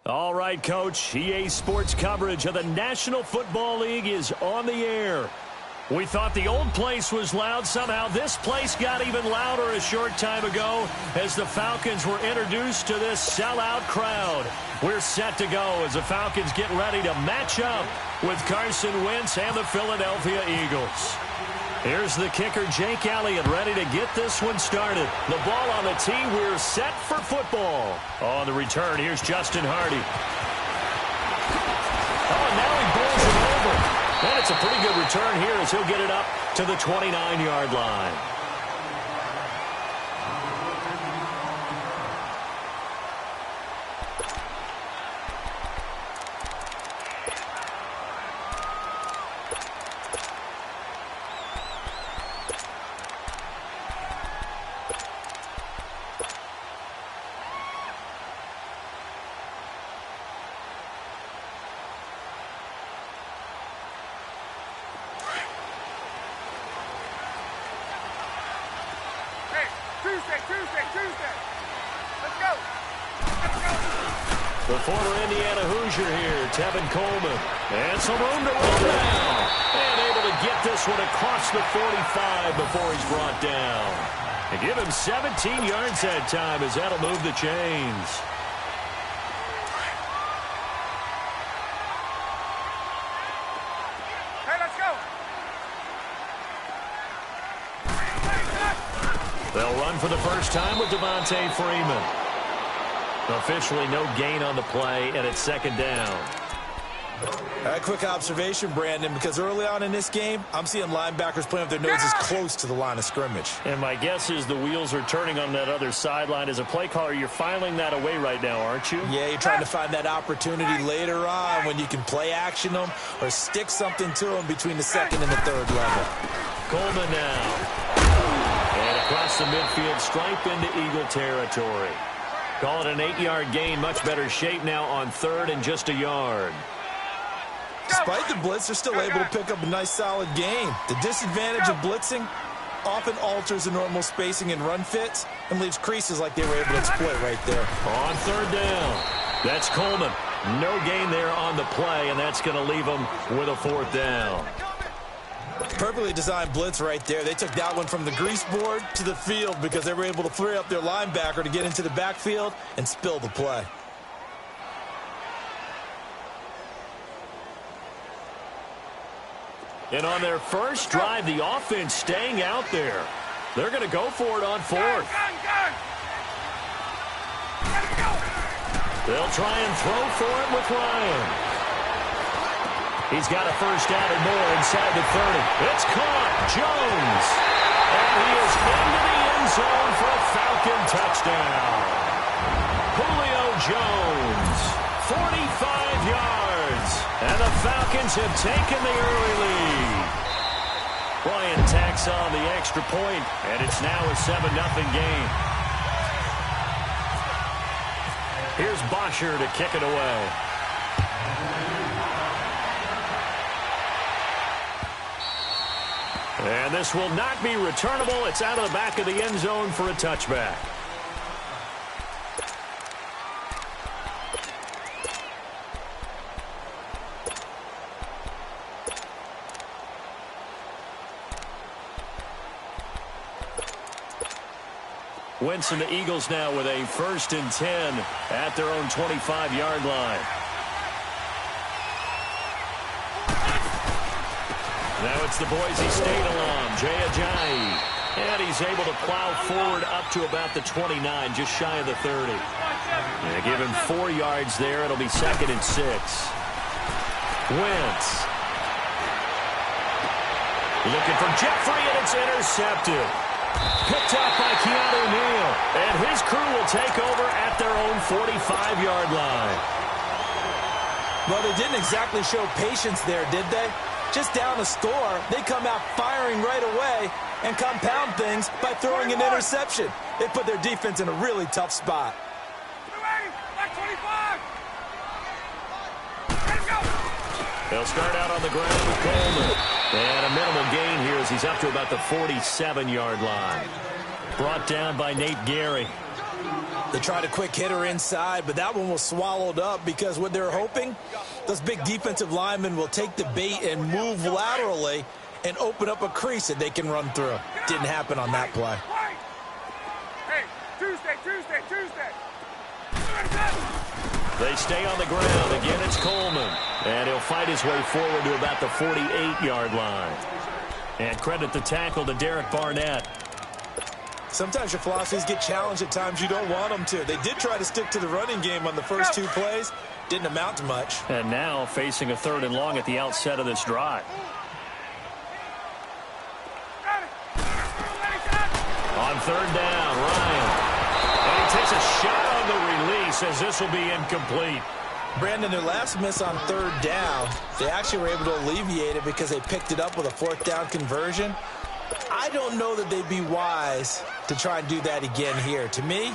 All right, Coach. EA Sports coverage of the National Football League is on the air. We thought the old place was loud. Somehow this place got even louder a short time ago as the Falcons were introduced to this sellout crowd. We're set to go as the Falcons get ready to match up with Carson Wentz and the Philadelphia Eagles. Here's the kicker, Jake Elliott, ready to get this one started. The ball on the tee. We're set for football. On the return, here's Justin Hardy. Oh, now he bowls it over. And it's a pretty good return here as he'll get it up to the 29-yard line. Tuesday. Let's go. The former Indiana Hoosier here, Tevin Coleman. And some room to run now. And able to get this one across the 45 before he's brought down. And give him 17 yards that time as that'll move the chains. Hey, let's go. They'll run for the first time with Devontae Freeman. Officially no gain on the play, and it's second down. A quick observation, Brandon, because early on in this game, I'm seeing linebackers playing with their noses close to the line of scrimmage. And my guess is the wheels are turning on that other sideline. As a play caller, you're filing that away right now, aren't you? Yeah, you're trying to find that opportunity later on when you can play action them or stick something to them between the second and the third level. Coleman now. And across the midfield, stripe into Eagle territory. Call it an 8-yard gain. Much better shape now on third and just a yard. Despite the blitz, they're still able to pick up a nice, solid gain. The disadvantage of blitzing often alters the normal spacing and run fits and leaves creases like they were able to exploit right there. On third down, that's Coleman. No gain there on the play, and that's going to leave them with a fourth down. Perfectly designed blitz right there. They took that one from the grease board to the field because they were able to free up their linebacker to get into the backfield and spill the play. And on their first drive, the offense staying out there. They're going to go for it on fourth. They'll try and throw for it with Ryan. He's got a first down and more inside the 30. It's caught. Jones. And he is into the end zone for a Falcon touchdown. Julio Jones, 45 yards. And the Falcons have taken the early lead. Ryan tacks on the extra point, and it's now a 7-0 game. Here's Bosher to kick it away. And this will not be returnable. It's out of the back of the end zone for a touchback. Wentz and the Eagles now with a 1st and 10 at their own 25-yard line. Now it's the Boise State alum, Jay Ajayi. And he's able to plow forward up to about the 29, just shy of the 30. They give him 4 yards there. It'll be 2nd and 6. Wentz. Looking for Jeffrey, and it's intercepted. Picked up by Keanu Neal. And his crew will take over at their own 45-yard line. Well, they didn't exactly show patience there, did they? Just down a score, they come out firing right away and compound things by throwing an interception. They put their defense in a really tough spot. They'll start out on the ground with Coleman. And a minimal gain here as he's up to about the 47-yard line. Brought down by Nate Gary. They tried a quick hitter inside, but that one was swallowed up because what they're hoping, those big defensive linemen will take the bait and move laterally and open up a crease that they can run through. Didn't happen on that play. Hey, Tuesday. They stay on the ground. Again, it's Coleman. And he'll fight his way forward to about the 48-yard line. And credit the tackle to Derek Barnett. Sometimes your philosophies get challenged at times you don't want them to. They did try to stick to the running game on the first 2 plays. Didn't amount to much. And now facing a 3rd and long at the outset of this drive. On 3rd down, Ryan. And he takes a shot on the release as this will be incomplete. Brandon, their last miss on 3rd down, they actually were able to alleviate it because they picked it up with a 4th down conversion. I don't know that they'd be wise to try and do that again here. To me,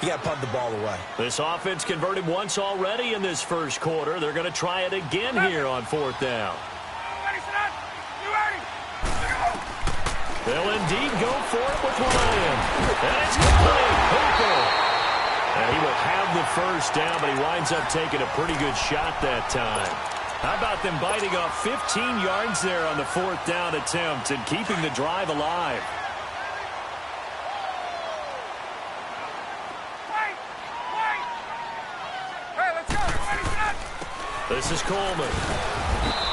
you got to punt the ball away. This offense converted once already in this first quarter. They're going to try it again here on 4th down. They'll indeed go for it with Ryan. And it's complete. Hooper. And he will have the first down, but he winds up taking a pretty good shot that time. How about them biting off 15 yards there on the 4th down attempt and keeping the drive alive? Hey, let's go. This is Coleman.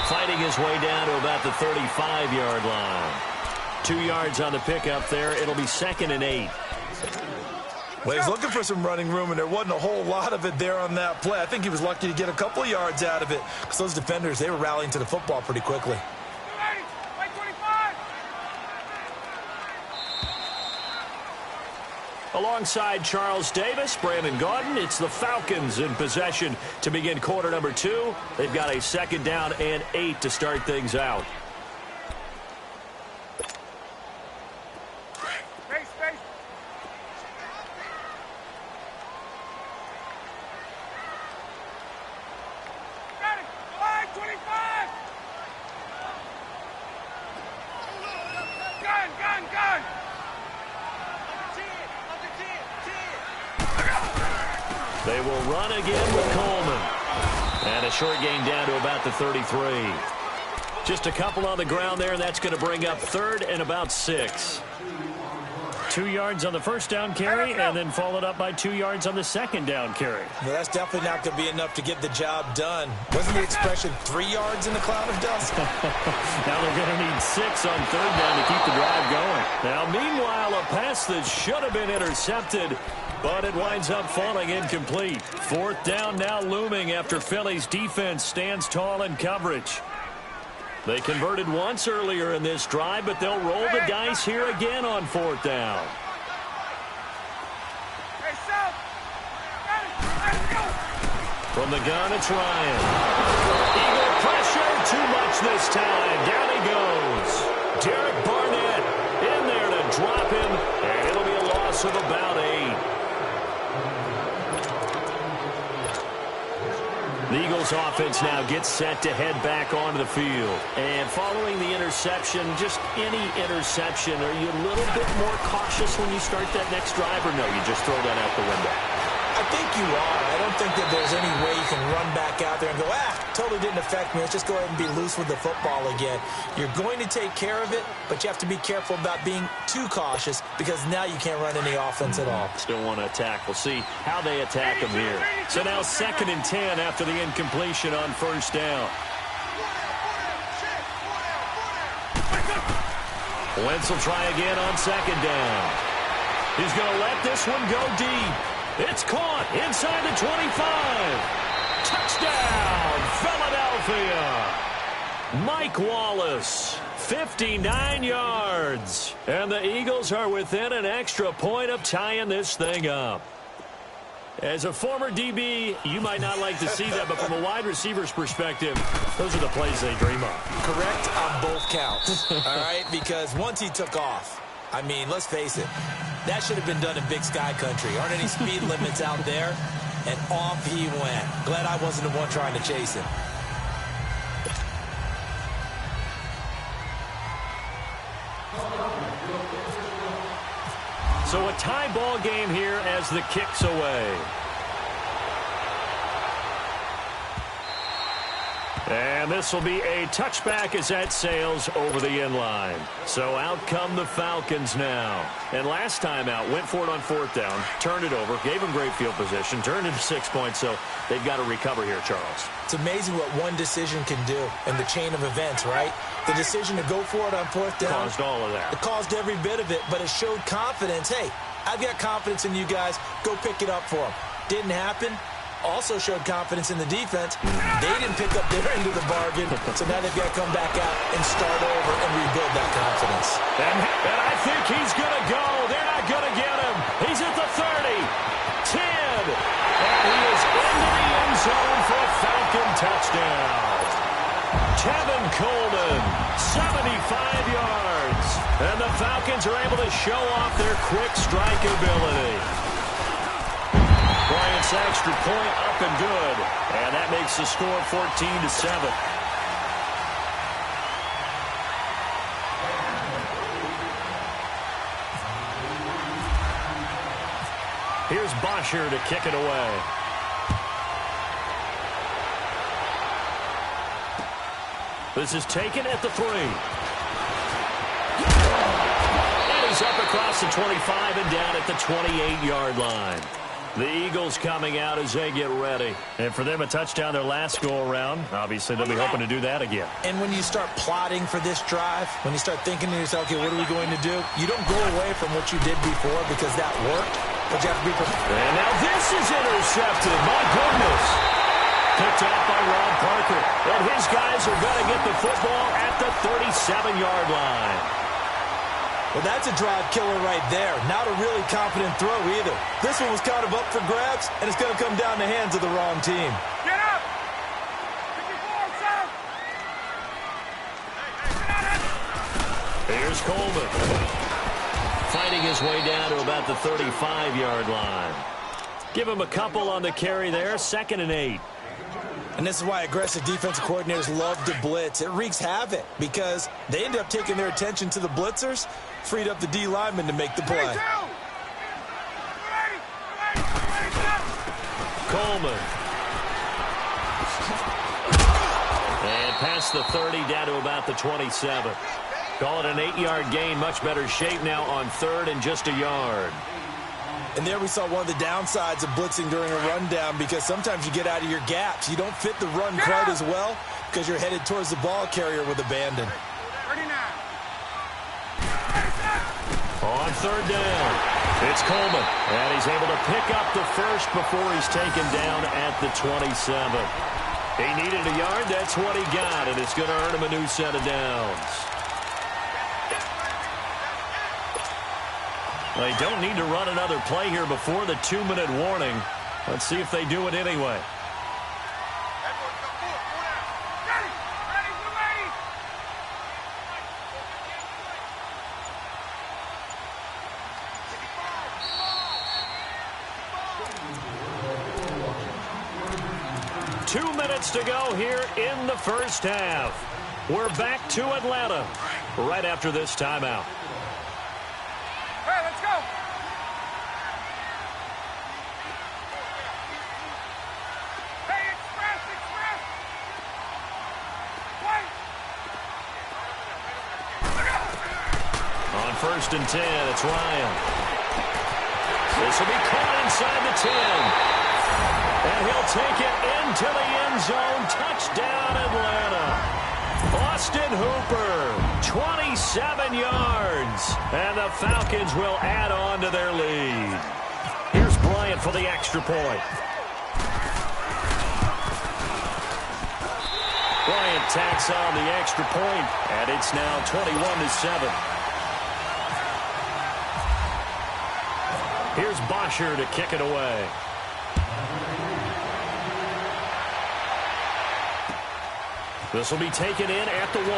Fighting his way down to about the 35-yard line. 2 yards on the pickup there. It'll be 2nd and 8. Well, he's looking for some running room, and there wasn't a whole lot of it there on that play. I think he was lucky to get a couple of yards out of it because those defenders, they were rallying to the football pretty quickly. Alongside Charles Davis, Brandon Gaudin, it's the Falcons in possession to begin quarter number 2. They've got a 2nd down and 8 to start things out. They will run again with Coleman. And a short gain down to about the 33. Just a couple on the ground there, and that's going to bring up 3rd and about 6. 2 yards on the first down carry, and then followed up by 2 yards on the 2nd down carry. Well, that's definitely not going to be enough to get the job done. Wasn't the expression 3 yards in the cloud of dust? Now they're going to need 6 on 3rd down to keep the drive going. Now, meanwhile, a pass that should have been intercepted, but it winds up falling incomplete. 4th down now looming after Philly's defense stands tall in coverage. They converted once earlier in this drive, but they'll roll the dice here again on 4th down. From the gun, it's Ryan. Eagle pressure, too much this time. Down he goes. Derek Barnett in there to drop him, and it'll be a loss of about 8. The Eagles offense now gets set to head back onto the field. And following the interception, just any interception, are you a little bit more cautious when you start that next drive, or no, you just throw that out the window? I think you are. I don't think that there's any way you can run back out there and go, totally didn't affect me. Let's just go ahead and be loose with the football again. You're going to take care of it, but you have to be careful about being too cautious because now you can't run any offense at all. Still want to attack. We'll see how they attack them here. So now 2nd and 10 after the incompletion on 1st down. Wentz will try again on 2nd down. He's going to let this one go deep. It's caught inside the 25. Touchdown, Philadelphia. Mike Wallace, 59 yards. And the Eagles are within an extra point of tying this thing up. As a former DB, you might not like to see that, but from a wide receiver's perspective, those are the plays they dream of. Correct on both counts, all right? Because once he took off, I mean, let's face it, that should have been done in Big Sky Country. Aren't any speed limits out there? And off he went. Glad I wasn't the one trying to chase him. So a tie ball game here as the kick's away. And this will be a touchback as that sails over the end line. So out come the Falcons now. And last time out, went for it on fourth down, turned it over, gave them great field position, turned into 6 points, so they've got to recover here, Charles. It's amazing what one decision can do in the chain of events, right? The decision to go for it on fourth down. Caused all of that. It caused every bit of it, but it showed confidence. Hey, I've got confidence in you guys. Go pick it up for them. Didn't happen. Also showed confidence in the defense. They didn't pick up their end of the bargain, so now they've got to come back out and start over and rebuild that confidence. And I think he's going to go. They're not going to get him. He's at the 30, 10, and he is into the end zone for a Falcon touchdown. Tevin Coleman, 75 yards. And the Falcons are able to show off their quick strike ability. Bryant's extra point up and good. And that makes the score 14-7. Here's Bosher to kick it away. This is taken at the 3. And he's up across the 25 and down at the 28-yard line. The Eagles coming out as they get ready. And for them, a touchdown their last go-around. Obviously, they'll be hoping to do that again. And when you start plotting for this drive, when you start thinking to yourself, okay, what are we going to do? You don't go away from what you did before because that worked, but you have to be prepared. And now this is intercepted. My goodness. Picked off by Rob Parker. And his guys are going to get the football at the 37-yard line. Well, that's a drive killer right there. Not a really confident throw either. This one was kind of up for grabs, and it's going to come down the hands of the wrong team. Get up! Get your ball, sir! Here's Coleman. Fighting his way down to about the 35-yard line. Give him a couple on the carry there. 2nd and 8. And this is why aggressive defensive coordinators love to blitz. It wreaks havoc because they end up taking their attention to the blitzers, freed up the D lineman to make the play. Coleman. And past the 30 down to about the 27. Call it an 8-yard gain. Much better shape now on 3rd and just a yard. And there we saw one of the downsides of blitzing during a rundown because sometimes you get out of your gaps. You don't fit the run quite as well because you're headed towards the ball carrier with abandon. 39. On 3rd down, it's Coleman. And he's able to pick up the first before he's taken down at the 27. He needed a yard. That's what he got, and it's going to earn him a new set of downs. They don't need to run another play here before the 2-minute warning. Let's see if they do it anyway. 2 minutes to go here in the first half. We're back to Atlanta right after this timeout. Hey, let's go. Hey, express. Wait. On 1st and 10, it's Ryan. This will be caught inside the 10. And he'll take it into the end zone. Touchdown, Atlanta. Austin Hooper, 27 yards. And the Falcons will add on to their lead. Here's Bryant for the extra point. Bryant tacks on the extra point, and it's now 21-7. Here's Bosher to kick it away. This will be taken in at the 1.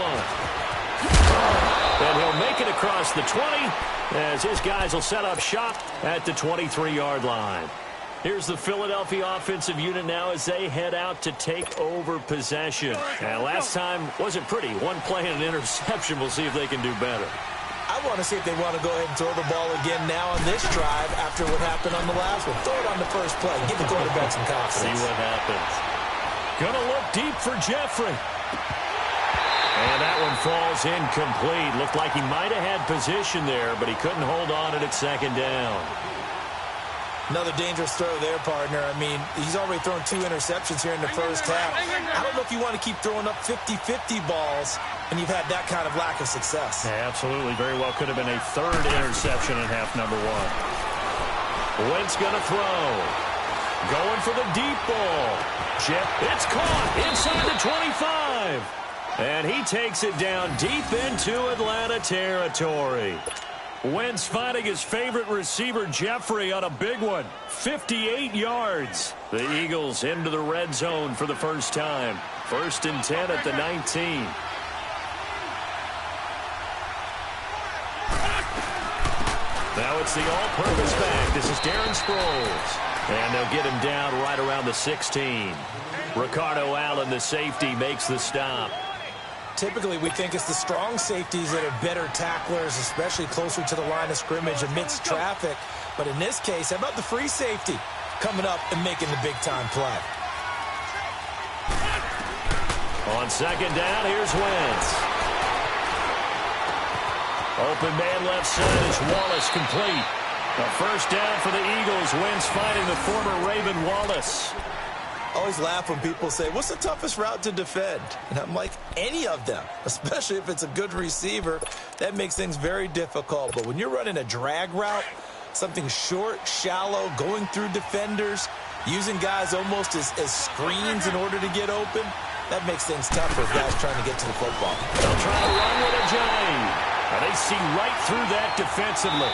And he'll make it across the 20 as his guys will set up shop at the 23-yard line. Here's the Philadelphia offensive unit now as they head out to take over possession. And last time wasn't pretty. One play and an interception. We'll see if they can do better. I want to see if they want to go ahead and throw the ball again now on this drive after what happened on the last one. Throw it on the first play. Give the quarterback some confidence. See what happens. Gonna look deep for Jeffrey. And that one falls incomplete. Looked like he might have had position there, but he couldn't hold on it at second down. Another dangerous throw there, partner. I mean, he's already thrown 2 interceptions here in the first half. I don't know if you want to keep throwing up 50-50 balls and you've had that kind of lack of success. Yeah, absolutely. Very well could have been a 3rd interception in half number 1. Wentz going to throw. Going for the deep ball. It's caught inside the 25. And he takes it down deep into Atlanta territory. Wentz finding his favorite receiver, Jeffrey, on a big one. 58 yards. The Eagles into the red zone for the first time. 1st and 10 at the 19. Now it's the all-purpose back. This is Darren Sproles. And they'll get him down right around the 16. Ricardo Allen, the safety, makes the stop. Typically, we think it's the strong safeties that are better tacklers, especially closer to the line of scrimmage amidst traffic. But in this case, how about the free safety coming up and making the big-time play? On second down, here's Wentz. Open man left side is Wallace complete. A first down for the Eagles. Wentz finding the former Raven Wallace. Always laugh when people say, what's the toughest route to defend? And I'm like, any of them, especially if it's a good receiver. That makes things very difficult. But when you're running a drag route, something short, shallow, going through defenders, using guys almost as screens in order to get open, that makes things tougher for guys trying to get to the football. They'll try to run with a giant. And they see right through that defensively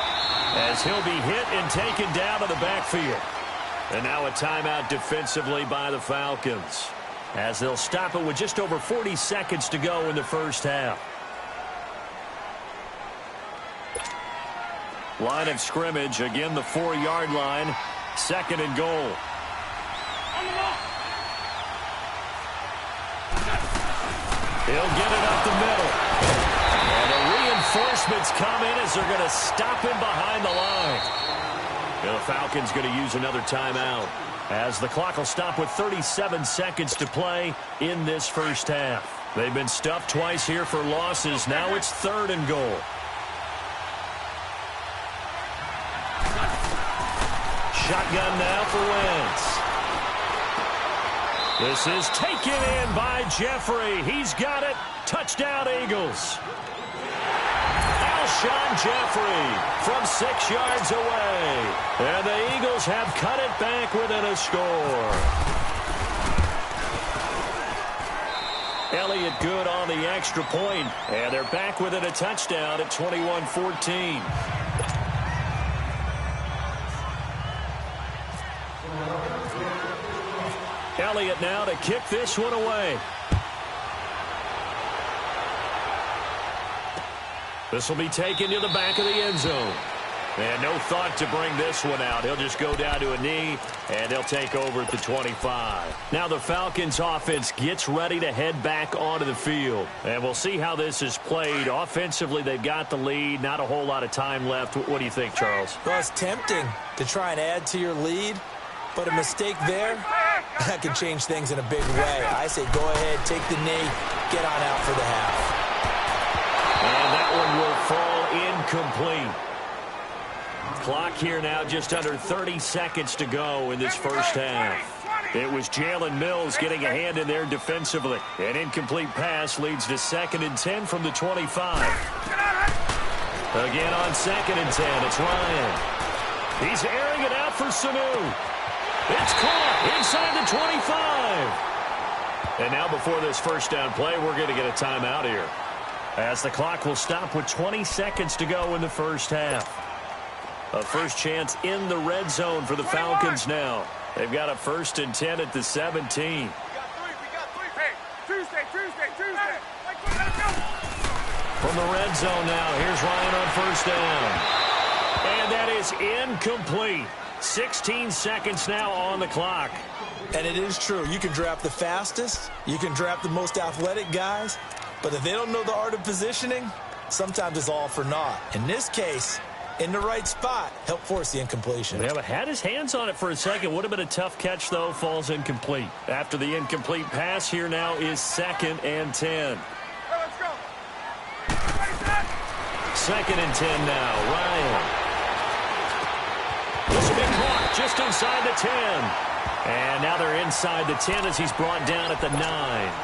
as he'll be hit and taken down to the backfield. And now a timeout defensively by the Falcons as they'll stop it with just over 40 seconds to go in the first half. Line of scrimmage, again the 4-yard line, 2nd and goal. He'll get it up the middle. And the reinforcements come in as they're going to stop him behind the line. And the Falcons going to use another timeout as the clock will stop with 37 seconds to play in this first half. They've been stuffed twice here for losses. Now it's 3rd and goal. Shotgun now for Wentz. This is taken in by Jeffrey. He's got it. Touchdown, Eagles. Alshon Jeffrey from 6 yards away. And the Eagles have cut it back within a score. Elliott good on the extra point. And they're back within a touchdown at 21-14. Elliott now to kick this one away. This will be taken to the back of the end zone. And no thought to bring this one out. He'll just go down to a knee, and they'll take over at the 25. Now the Falcons offense gets ready to head back onto the field. And we'll see how this is played. Offensively, they've got the lead. Not a whole lot of time left. What do you think, Charles? Well, it's tempting to try and add to your lead, but a mistake there, that can change things in a big way. I say go ahead, take the knee, get on out for the half. And that one will fall incomplete. Clock here now just under 30 seconds to go in this first half. It was Jalen Mills getting a hand in there defensively. An incomplete pass leads to 2nd and 10 from the 25. Again on 2nd and 10, it's Ryan. He's airing it out for Sanu. It's caught inside the 25. And now before this first down play, we're going to get a timeout here, as the clock will stop with 20 seconds to go in the first half. A first chance in the red zone for the Falcons now. They've got a 1st and 10 at the 17. We got three. Hey, Tuesday. From the red zone now, here's Ryan on 1st down. And that is incomplete. 16 seconds now on the clock. And it is true. You can draft the fastest. You can draft the most athletic guys. But if they don't know the art of positioning, sometimes it's all for naught. In this case, in the right spot, help force the incompletion. Yeah, but had his hands on it for a second. Would have been a tough catch, though. Falls incomplete. After the incomplete pass, here now is 2nd and 10. Let's go. 2nd and 10 now. Ryan. This will be caught just inside the 10. And now they're inside the 10 as he's brought down at the 9.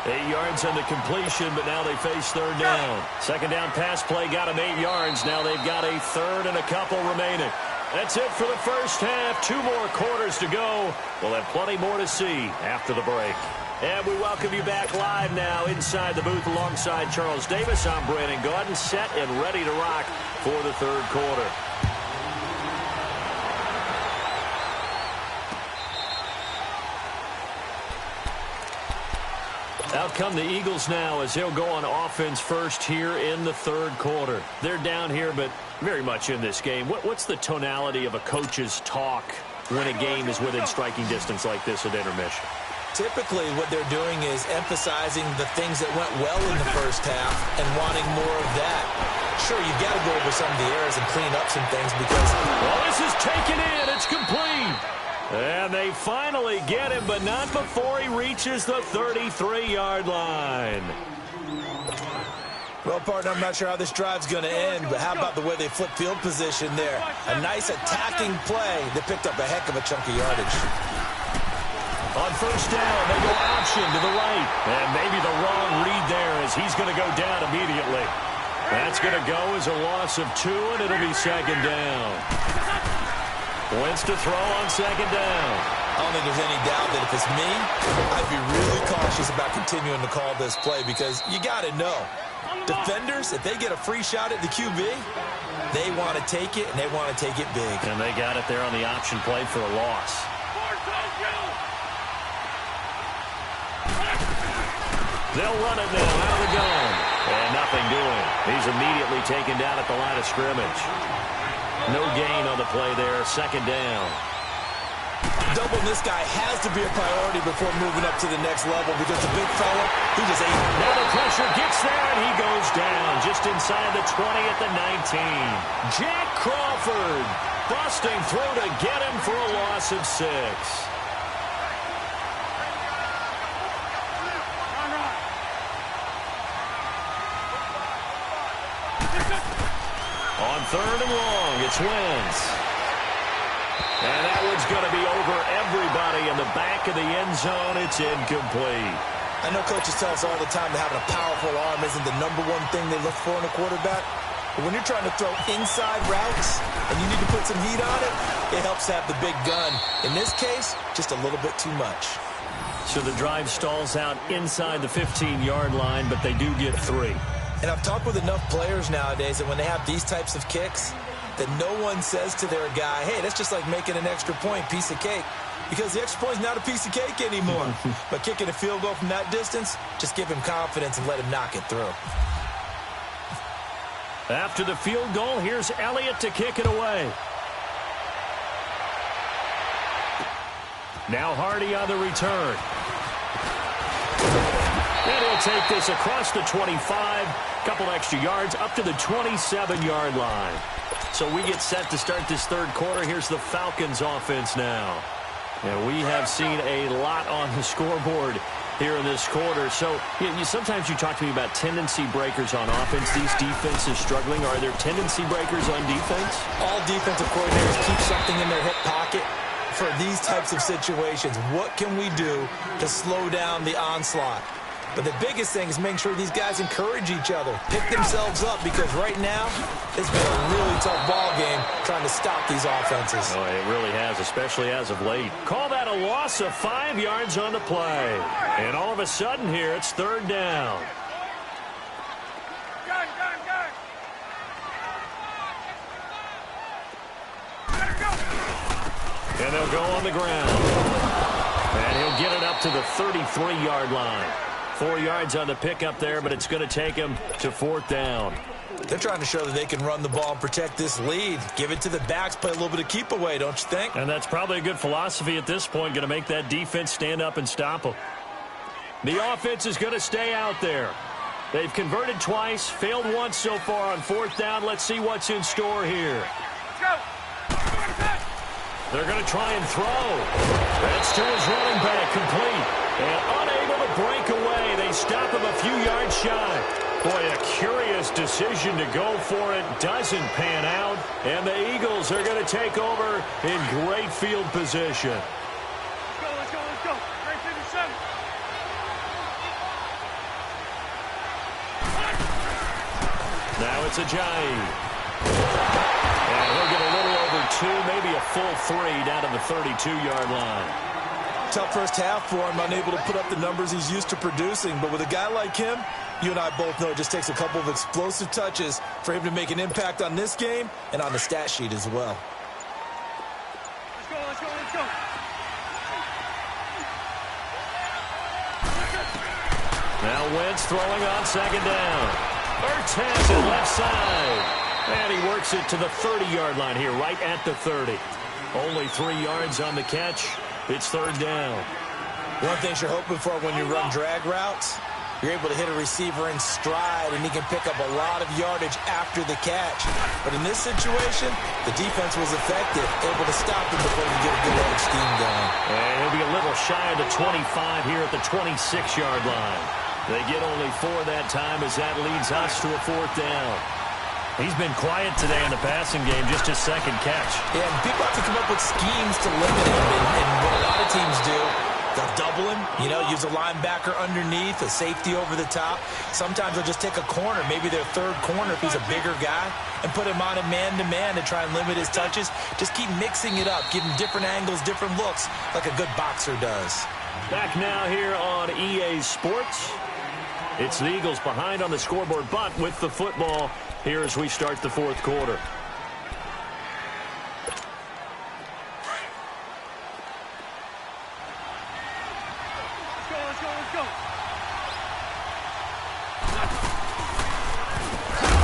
8 yards on the completion, but now they face 3rd down. 2nd down pass play got them 8 yards. Now they've got a 3rd and a couple remaining. That's it for the first half. 2 more quarters to go. We'll have plenty more to see after the break. And we welcome you back live now inside the booth alongside Charles Davis. I'm Brandon Gaudin, set and ready to rock for the 3rd quarter. Out come the Eagles now as they'll go on offense first here in the 3rd quarter. They're down here, but very much in this game. What's the tonality of a coach's talk when a game is within striking distance like this at intermission? Typically, what they're doing is emphasizing the things that went well in the first half and wanting more of that. Sure, you've got to go over some of the errors and clean up some things because... Well, this is taken in. It's complete. And they finally get him, but not before he reaches the 33-yard line. Well, partner, I'm not sure how this drive's going to end, but how about the way they flip field position there? A nice attacking play that picked up a heck of a chunk of yardage. On 1st down, they go option to the right. And maybe the wrong read there as he's going to go down immediately. That's going to go as a loss of 2, and it'll be 2nd down. Wentz to throw on 2nd down. I don't think there's any doubt that if it's me, I'd be really cautious about continuing to call this play because you got to know, defenders, if they get a free shot at the QB, they want to take it, and they want to take it big. And they got it there on the option play for a loss. They'll run it now out of the gun. And nothing doing. He's immediately taken down at the line of scrimmage. No gain on the play there. 2nd down. Doubling this guy has to be a priority before moving up to the next level because the big fella, he just ate. Now the pressure gets there, and he goes down just inside the 20 at the 19. Jack Crawford busting through to get him for a loss of 6. On 3rd and long, it's Wentz. And that one's going to be over everybody in the back of the end zone. It's incomplete. I know coaches tell us all the time that having a powerful arm isn't the #1 thing they look for in a quarterback. But when you're trying to throw inside routes and you need to put some heat on it, it helps to have the big gun. In this case, just a little bit too much. So the drive stalls out inside the 15-yard line, but they do get 3. And I've talked with enough players nowadays that when they have these types of kicks, that no one says to their guy, hey, that's just like making an extra point, piece of cake. Because the extra point is not a piece of cake anymore. But kicking a field goal from that distance, just give him confidence and let him knock it through. After the field goal, here's Elliott to kick it away. Now Hardy on the return. And he'll take this across the 25, couple extra yards, up to the 27-yard line. So we get set to start this 3rd quarter. Here's the Falcons offense now. And we have seen a lot on the scoreboard here in this quarter. So sometimes you talk to me about tendency breakers on offense. These defenses struggling. Are there tendency breakers on defense? All defensive coordinators keep something in their hip pocket for these types of situations. What can we do to slow down the onslaught? But the biggest thing is making sure these guys encourage each other, pick themselves up, because right now it's been a really tough ball game trying to stop these offenses. Oh, it really has, especially as of late. Call that a loss of 5 yards on the play. And all of a sudden here, it's 3rd down. Gun. And they'll go on the ground. And he'll get it up to the 33-yard line. 4 yards on the pickup there, but it's going to take him to 4th down. They're trying to show that they can run the ball and protect this lead. Give it to the backs, play a little bit of keep away, don't you think? And that's probably a good philosophy at this point, going to make that defense stand up and stop them. The offense is going to stay out there. They've converted twice, failed once so far on fourth down. Let's see what's in store here. Let's go. They're going to try and throw. That's to his running back, complete. And unable to break away. They stop him a few yards shy. Boy, a curious decision to go for it. Doesn't pan out. And the Eagles are going to take over in great field position. Let's go. Great 57. Now it's Ajayi. And he'll get a little over 2, maybe a full 3 down to the 32-yard line. Tough first half for him, unable to put up the numbers he's used to producing. But with a guy like him, you and I both know it just takes a couple of explosive touches for him to make an impact on this game and on the stat sheet as well. Let's go. Now Wentz throwing on second down. Ertz has it left side. And he works it to the 30-yard line here, right at the 30. Only 3 yards on the catch. It's third down. One thing you're hoping for when you run drag routes, you're able to hit a receiver in stride, and he can pick up a lot of yardage after the catch. But in this situation, the defense was effective, able to stop him before he get a good edge scheme going. And he'll be a little shy of the 25 here at the 26-yard line. They get only 4 that time as that leads us to a fourth down. He's been quiet today in the passing game, just his second catch. Yeah, and people have to come up with schemes to limit him, and what a lot of teams do, they'll double him, use a linebacker underneath, a safety over the top. Sometimes they'll just take a corner, maybe their third corner if he's a bigger guy, and put him on a man-to-man to try and limit his touches. Just keep mixing it up, give him different angles, different looks, like a good boxer does. Back now here on EA Sports. It's the Eagles behind on the scoreboard, but with the football here as we start the fourth quarter. Let's go.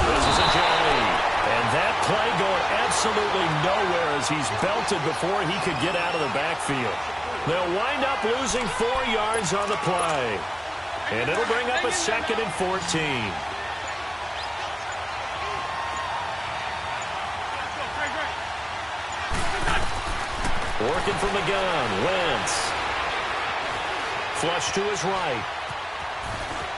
This is Ajayi. And that play going absolutely nowhere as he's belted before he could get out of the backfield. They'll wind up losing 4 yards on the play. And it'll bring up a 2nd and 14. Working from the gun, Wentz. Flush to his right.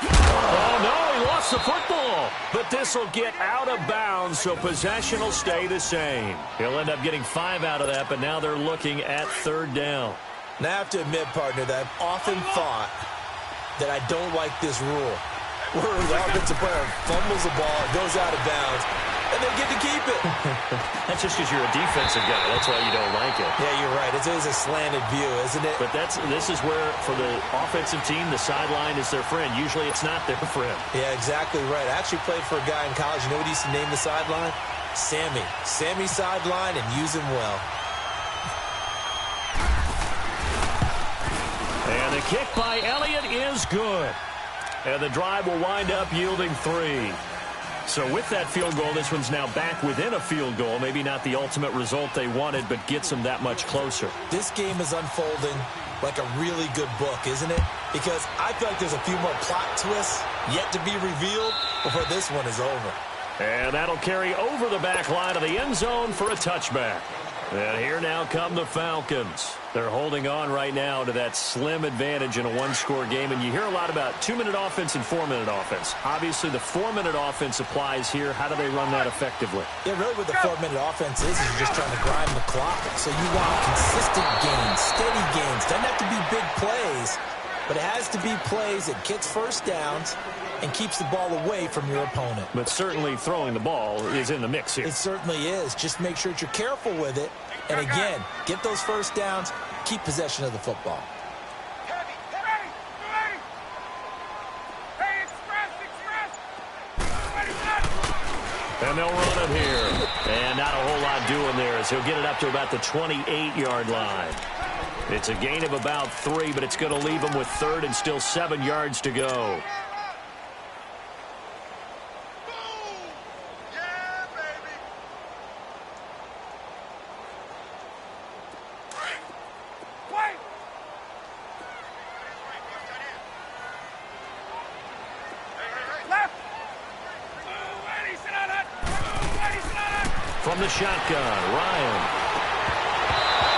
Oh, no, he lost the football. But this will get out of bounds, so possession will stay the same. He'll end up getting 5 out of that, but now they're looking at third down. Now, I have to admit, partner, that I've often thought that I don't like this rule, where the offensive player fumbles the ball, it goes out of bounds, and they get to keep it. That's just because you're a defensive guy. That's why you don't like it. Yeah, you're right. It's always a slanted view, isn't it? But this is where, for the offensive team, the sideline is their friend. Usually it's not their friend. Yeah, exactly right. I actually played for a guy in college. You know what he used to name the sideline? Sammy. Sammy sideline, and use him well. And the kick by Elliott is good. And the drive will wind up yielding 3. So with that field goal, this one's now back within a field goal. Maybe not the ultimate result they wanted, but gets them that much closer. This game is unfolding like a really good book, isn't it? Because I feel like there's a few more plot twists yet to be revealed before this one is over. And that'll carry over the back line of the end zone for a touchback. And here now come the Falcons. They're holding on right now to that slim advantage in a one-score game. And you hear a lot about 2-minute offense and 4-minute offense. Obviously, the 4-minute offense applies here. How do they run that effectively? Yeah, really what the 4-minute offense is you're just trying to grind the clock. So you want consistent gains, steady gains. Doesn't have to be big plays, but it has to be plays that gets first downs and keeps the ball away from your opponent. But certainly throwing the ball is in the mix here. It certainly is. Just make sure that you're careful with it. And again, get those first downs, keep possession of the football. And they'll run it here. And not a whole lot doing there as he'll get it up to about the 28-yard line. It's a gain of about 3, but it's going to leave him with 3rd and still 7 yards to go. From the shotgun, Ryan.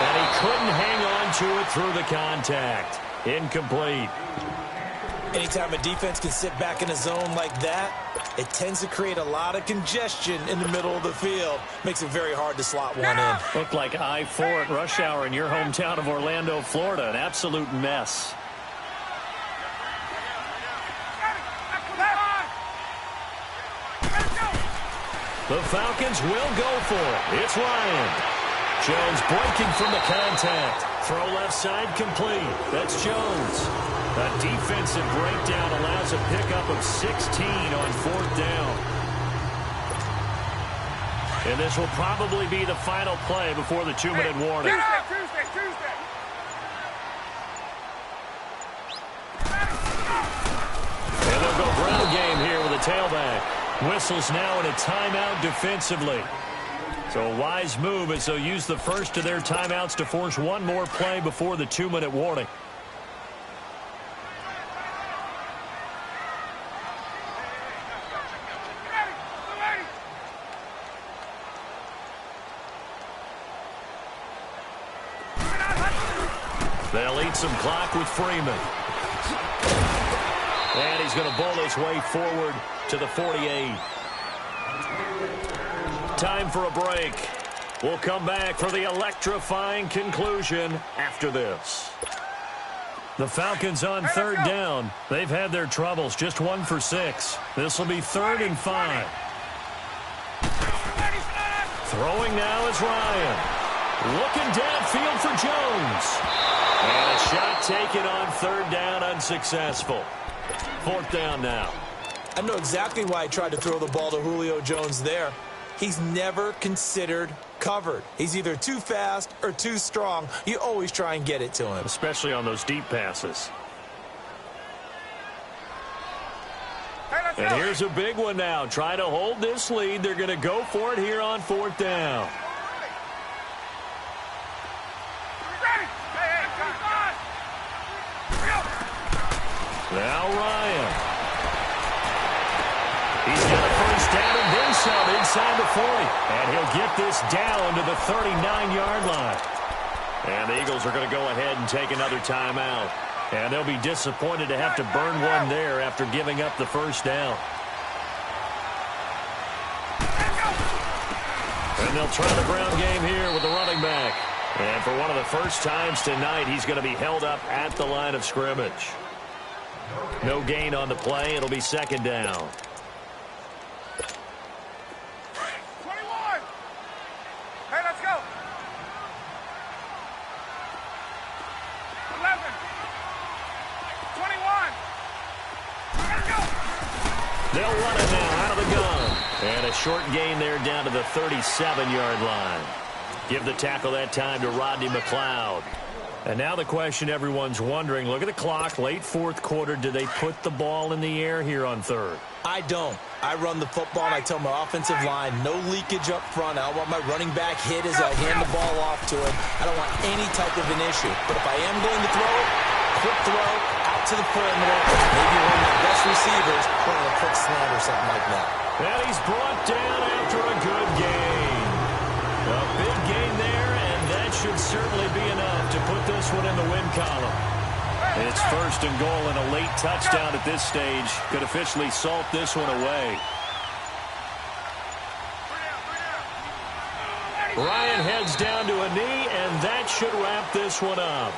And he couldn't hang on to it through the contact. Incomplete. Anytime a defense can sit back in a zone like that, it tends to create a lot of congestion in the middle of the field. Makes it very hard to slot one in. Looked like I-4 at rush hour in your hometown of Orlando, Florida. An absolute mess. The Falcons will go for it. It's Ryan. Jones breaking from the contact. Throw left side complete. That's Jones. A defensive breakdown allows a pickup of 16 on 4th down. And this will probably be the final play before the 2-minute warning. Tuesday. And they'll go ground game here with a tailback. Whistles now in a timeout defensively. So a wise move as they'll use the first of their timeouts to force one more play before the 2-minute warning. They'll eat some clock with Freeman. And he's going to bowl his way forward to the 48. Time for a break. We'll come back for the electrifying conclusion after this. The Falcons on 3rd down. They've had their troubles, just 1 for 6. This will be 3rd and 5. Throwing now is Ryan. Looking downfield for Jones. And a shot taken on 3rd down, unsuccessful. 4th down now. I know exactly why I tried to throw the ball to Julio Jones there. He's never considered covered. He's either too fast or too strong. You always try and get it to him. Especially on those deep passes. And here's a big one now. Trying to hold this lead. They're going to go for it here on 4th down. Now Ryan. He's got a first down and then some inside the 40. And he'll get this down to the 39-yard line. And the Eagles are going to go ahead and take another timeout. And they'll be disappointed to have to burn one there after giving up the first down. And they'll try the ground game here with the running back. And for one of the first times tonight, he's going to be held up at the line of scrimmage. No gain on the play. It'll be 2nd down. 21. Hey, let's go. 11. 21. Let's go. They'll run it now out of the gun. And a short gain there down to the 37-yard line. Give the tackle that time to Rodney McLeod. And now the question everyone's wondering, look at the clock, late 4th quarter. Do they put the ball in the air here on 3rd? I don't. I run the football, and I tell my offensive line, no leakage up front. I don't want my running back hit as I hand the ball off to him. I don't want any type of an issue. But if I am going to throw it, quick throw, out to the perimeter, maybe one of my best receivers, running a quick slant or something like that. And he's brought down after a good gain. A big gain there, and that should certainly be enough to put this one in the win column. It's 1st and goal and a late touchdown at this stage. Could officially salt this one away. Ryan heads down to a knee, and that should wrap this one up.